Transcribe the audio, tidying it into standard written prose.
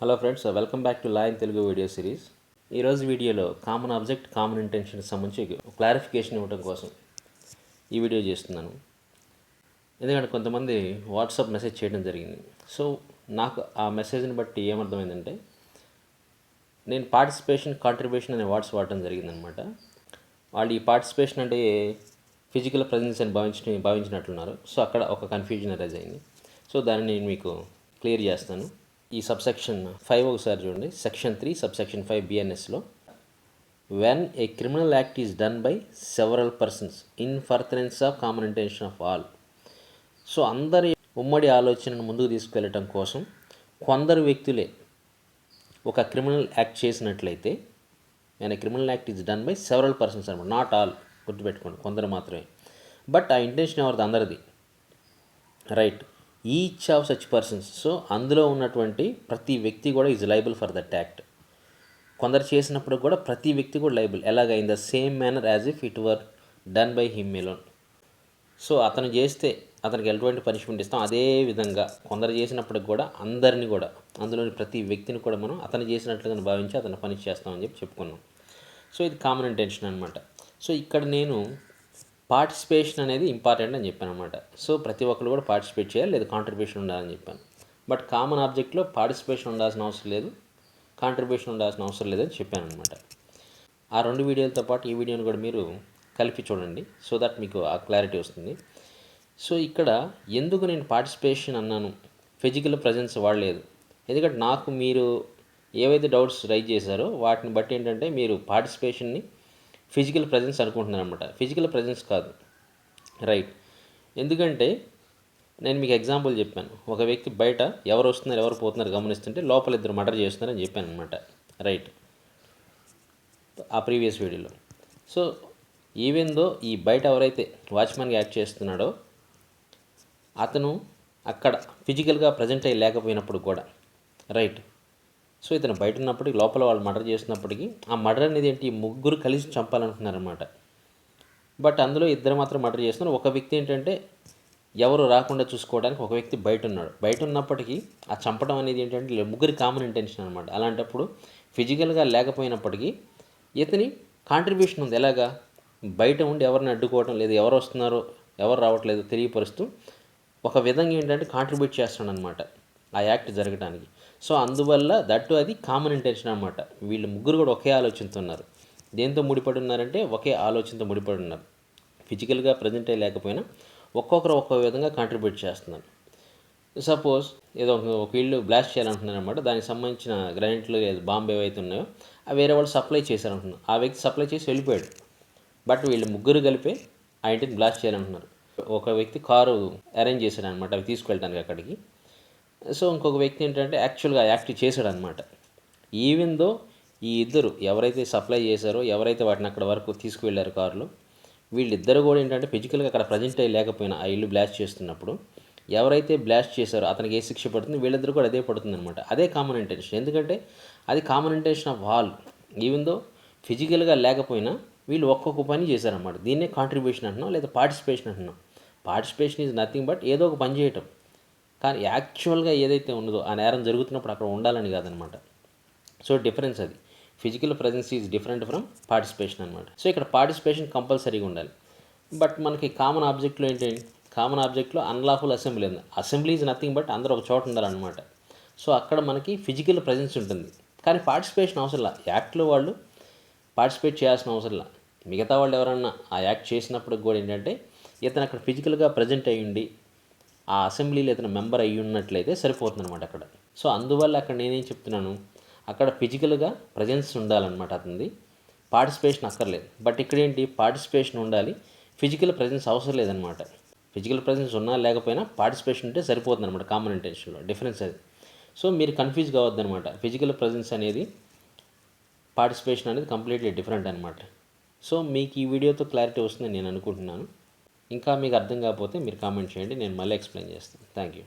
Hello friends, welcome back to lion Telugu video series. ఈరోజు వీడియోలో common object, common ఇంటెన్షన్కి సంబంధించి clarification ఇవ్వడం కోసం ఈ వీడియో చేస్తున్నాను. ఎందుకంటే కొంతమంది వాట్సాప్ మెసేజ్ చేయడం జరిగింది. సో నాకు ఆ మెసేజ్ని బట్టి ఏమర్థమైందంటే, నేను పార్టిసిపేషన్, కాంట్రిబ్యూషన్ అనే వర్డ్స్ వాడటం జరిగిందనమాట. వాళ్ళు ఈ పార్టిసిపేషన్ అంటే ఫిజికల్ ప్రజెన్స్ అని భావించినట్లున్నారు. సో అక్కడ ఒక కన్ఫ్యూజన్ అరైజ్ అయింది. సో దాన్ని నేను మీకు క్లియర్ చేస్తాను. ఈ సబ్సెక్షన్ 5 ఒకసారి చూడండి. సెక్షన్ 3 సబ్సెక్షన్ 5 బిఎన్ఎస్లో when a criminal act is done by several persons in furtherance of common intention of all. So అందరి ఉమ్మడి ఆలోచనను ముందుకు తీసుకెళ్ళటం కోసం కొందరు వ్యక్తులే ఒక క్రిమినల్ యాక్ట్ చేసినట్లయితే, and criminal act is done by several persons అనమాట, నాట్ ఆల్, గుర్తుపెట్టుకోండి, కొందరు మాత్రమే. బట్ ఆ ఇంటెన్షన్ ఎవరిది? అందరిది, right. Each of such persons, so అందులో ఉన్నటువంటి ప్రతి వ్యక్తి కూడా is liable for that act. కొందరు చేసినప్పుడు కూడా ప్రతి వ్యక్తి కూడా లైబుల్. ఎలాగ? In the same manner as if it were done by him alone. So అతను చేస్తే అతనికి ఎటువంటి పనిష్మెంట్ ఇస్తాం, అదే విధంగా కొందరు చేసినప్పటికి కూడా అందరినీ కూడా, అందులోని ప్రతి వ్యక్తిని కూడా మనం అతను చేసినట్లుగా భావించి అతను పనిష్ చేస్తామని చెప్పుకున్నాం. సో ఇది కామన్ ఇంటెన్షన్ అనమాట. సో ఇక్కడ నేను పార్టిసిపేషన్ అనేది ఇంపార్టెంట్ అని చెప్పాను అనమాట. సో ప్రతి ఒక్కరు కూడా పార్టిసిపేట్ చేయాలి, లేదా కాంట్రిబ్యూషన్ ఉండాలని చెప్పాను. బట్ కామన్ ఆబ్జెక్ట్లో పార్టిసిపేషన్ ఉండాల్సిన అవసరం లేదు, కాంట్రిబ్యూషన్ ఉండాల్సిన అవసరం లేదని చెప్పాను అనమాట. ఆ 2 వీడియోలతో పాటు ఈ వీడియోని కూడా మీరు కలిపి చూడండి, సో దట్ మీకు ఆ క్లారిటీ వస్తుంది. సో ఇక్కడ ఎందుకు నేను పార్టిసిపేషన్ అన్నాను, ఫిజికల్ ప్రజెన్స్ వాడలేదు? ఎందుకంటే నాకు మీరు ఏవైతే డౌట్స్ రైజ్ చేశారో వాటిని బట్టి ఏంటంటే మీరు పార్టిసిపేషన్ని ఫిజికల్ ప్రజెన్స్ అనుకుంటున్నారు అనమాట. ఫిజికల్ ప్రజెన్స్ కాదు, రైట్. ఎందుకంటే నేను మీకు ఎగ్జాంపుల్ చెప్పాను. ఒక వ్యక్తి బయట ఎవరు వస్తున్నారు ఎవరు పోతున్నారు గమనిస్తుంటే లోపల ఇద్దరు మర్డర్ చేస్తున్నారని చెప్పాను అనమాట, రైట్, ఆ ప్రీవియస్ వీడియోలో. సో ఈవెన్ దో ఈ బయట ఎవరైతే వాచ్మెన్గా యాక్ట్ చేస్తున్నాడో అతను అక్కడ ఫిజికల్గా ప్రజెంట్ అయ్యి లేకపోయినప్పుడు కూడా, రైట్. సో ఇతను బయట ఉన్నప్పటికీ లోపల వాళ్ళు మర్డర్ చేస్తున్నప్పటికీ ఆ మర్డర్ అనేది ఏంటి, ముగ్గురు కలిసి చంపాలనుకున్నారన్నమాట. బట్ అందులో ఇద్దరు మాత్రం మర్డర్ చేస్తున్నారు. ఒక వ్యక్తి ఏంటంటే ఎవరు రాకుండా చూసుకోవడానికి ఒక వ్యక్తి బయట ఉన్నాడు. బయట ఉన్నప్పటికీ ఆ చంపడం అనేది ఏంటంటే ముగ్గురి కామన్ ఇంటెన్షన్ అనమాట. అలాంటప్పుడు ఫిజికల్గా లేకపోయినప్పటికీ ఇతని కాంట్రిబ్యూషన్ ఉంది. ఎలాగా? బయట ఉండి ఎవరిని అడ్డుకోవడం, లేదా ఎవరు వస్తున్నారో ఎవరు రావట్లేదో తెలియపరుస్తూ ఒక విధంగా ఏంటంటే కాంట్రిబ్యూట్ చేస్తాడు అనమాట ఆ యాక్ట్ జరగడానికి. సో అందువల్ల దట్టు అది కామన్ ఇంటెన్షన్ అనమాట. వీళ్ళు ముగ్గురు కూడా ఒకే ఆలోచనతో ఉన్నారు. దేంతో ముడిపడి ఉన్నారంటే ఒకే ఆలోచనతో ముడిపడి ఉన్నారు. ఫిజికల్గా ప్రజెంట్ అయ్యి లేకపోయినా ఒక్కొక్కరు ఒక్కో విధంగా కాంట్రిబ్యూట్ చేస్తున్నారు. సపోజ్ ఏదో ఒక ఇల్లు బ్లాస్ట్ చేయాలంటున్నారు అనమాట. దానికి సంబంధించిన గ్రానైట్లు లేదా బాంబు ఏవైతే ఉన్నాయో అవి వేరే వాళ్ళు సప్లై చేశారంటున్నారు. ఆ వ్యక్తి సప్లై చేసి వెళ్ళిపోయాడు. బట్ వీళ్ళు ముగ్గురు కలిపి ఆ ఇంటిని బ్లాస్ట్ చేయాలంటున్నారు. ఒక వ్యక్తి కారు అరేంజ్ చేశాడు అనమాట అవి తీసుకెళ్ళడానికి అక్కడికి. సో ఇంకొక వ్యక్తి ఏంటంటే యాక్చువల్గా యాక్ట్ చేశాడు అనమాట. ఈవెన్ దో ఈ ఇద్దరు ఎవరైతే సప్లై చేశారో, ఎవరైతే వాటిని అక్కడ వరకు తీసుకువెళ్ళారు కారులో, వీళ్ళిద్దరు కూడా ఏంటంటే ఫిజికల్గా అక్కడ ప్రజెంట్ అయ్యి లేకపోయినా ఆ ఇల్లు బ్లాస్ట్ చేస్తున్నప్పుడు ఎవరైతే బ్లాస్ట్ చేశారో అతనికి ఏ శిక్ష పడుతుంది, వీళ్ళిద్దరు కూడా అదే పడుతుంది అనమాట. అదే కామన్ ఇంటెన్షన్. ఎందుకంటే అది common intention of all. Even though ఫిజికల్గా లేకపోయినా వీళ్ళు ఒక్కొక్క పని చేశారన్నమాట. దీన్నే కాంట్రిబ్యూషన్ అంటున్నాం, లేదా పార్టిసిపేషన్ అంటున్నాం. పార్టిసిపేషన్ ఈజ్ నథింగ్ బట్ ఏదో ఒక పని చేయటం. కానీ యాక్చువల్గా ఏదైతే ఉన్నదో ఆ నేరం జరుగుతున్నప్పుడు అక్కడ ఉండాలని కాదనమాట. సో డిఫరెన్స్ అది. Physical presence is different from participation అనమాట. సో ఇక్కడ పార్టిసిపేషన్ కంపల్సరీగా ఉండాలి. బట్ మనకి కామన్ ఆబ్జెక్ట్లో ఏంటి, కామన్ ఆబ్జెక్ట్లో అన్లాఫుల్ అసెంబ్లీ ఉంది. అసెంబ్లీ ఈజ్ నథింగ్ బట్ అందరూ ఒక చోట ఉండాలన్నమాట. సో అక్కడ మనకి ఫిజికల్ ప్రజెన్స్ ఉంటుంది, కానీ పార్టిసిపేషన్ అవసరంలా. యాక్ట్లో వాళ్ళు పార్టిసిపేట్ చేయాల్సిన అవసరంలా. మిగతా వాళ్ళు ఎవరన్నా ఆ యాక్ట్ చేసినప్పుడు కూడా ఏంటంటే ఇతను అక్కడ ఫిజికల్గా ప్రజెంట్ అయ్యుండి ఆ అసెంబ్లీలో ఇతను మెంబర్ అయ్యి ఉన్నట్లయితే సరిపోతుంది అనమాట అక్కడ. సో అందువల్ల అక్కడ నేనేం చెప్తున్నాను, అక్కడ ఫిజికల్గా ప్రజెన్స్ ఉండాలన్నమాట అతనిది, పార్టిసిపేషన్ అక్కర్లేదు. బట్ ఇక్కడ ఏంటి, పార్టిసిపేషన్ ఉండాలి, ఫిజికల్ ప్రజెన్స్ అవసరం లేదనమాట. ఫిజికల్ ప్రజెన్స్ ఉన్నా లేకపోయినా పార్టిసిపేషన్ ఉంటే సరిపోతుంది అనమాట కామన్ ఇంటెన్షన్లో. డిఫరెన్స్ అది. సో మీరు కన్ఫ్యూజ్ కావద్దు అనమాట. ఫిజికల్ ప్రజెన్స్ అనేది, పార్టిసిపేషన్ అనేది కంప్లీట్లీ డిఫరెంట్ అనమాట. సో మీకు ఈ వీడియోతో క్లారిటీ వస్తుందని నేను అనుకుంటున్నాను. ఇంకా మీకు అర్థం కాకపోతే మీరు కామెంట్ చేయండి, నేను మళ్ళీ ఎక్స్ప్లెయిన్ చేస్తాను. Thank you.